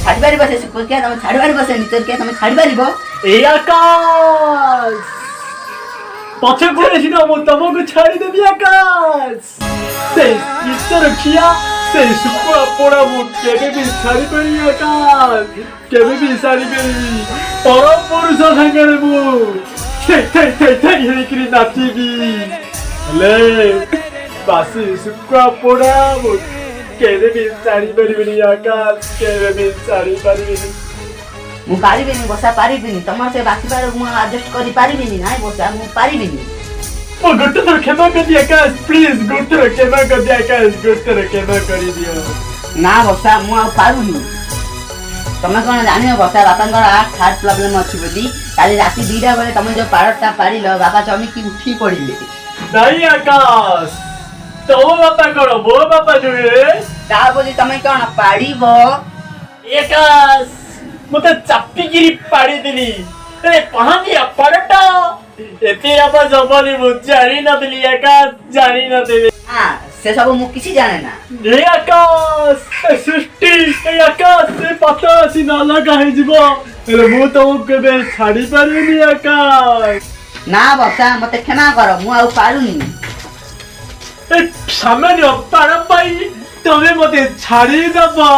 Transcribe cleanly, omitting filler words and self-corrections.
छाड़ी पारिबो से सुकुकिया तुम छाड़ी पारिबो से निचरकिया तुम छाड़ी पारिबो ए आकाश पछे घुरे सिना मु तुमको छाड़ी देबी आकाश से निचरकिया से सुकुआ पोड़ा मु केबे भी छाड़ी पारी आकाश केबे भी छाड़ी पारी परम पुरुष संगरे मु थे हेकरी नाचीबी ले बासी सुकुआ पोड़ा मु केबे भी छाड़ी पारी आकाश केबे भी छाड़ी पारी मु पारिबिनी बसा पारिबिनी तमर से बाकी बार मु एडजस्ट करि पारिबिनी नाय बसा मु पारिबिनी ओ गोटे थर क्षमा कर दिया आकाश प्लीज गोटे थर क्षमा कर दिया आकाश गोटे थर क्षमा कर दियो ना बसा मु आ पारुनी तमे कोन जानियो बसा बापांकर हार्ट प्रॉब्लम अछि बोली काली राती 2टा बेले तमे जो पारटा पारिलो बापा चमिकी उठी पड़िले नहीं आकाश तो बापा करो वो बापा जुए ता बोली तमे कोन पाड़ीबो आकाश मते चापीगिरी पाड़ी दिली अरे कहां दिया पड़टा एते आपा जबली मु जानी न दिली आकाश जानी न दिली हां से सब मु किसी जाने ना ए आकाश सृष्टि ए आकाश से पता सी ना लगा है जीवो अरे मु तो केबे छाड़ी पारिनी आकाश ना बसा मते क्षमा करो मु आ पारुनी ए सामान्य पारा पाई तमे मते छाड़ी दबो।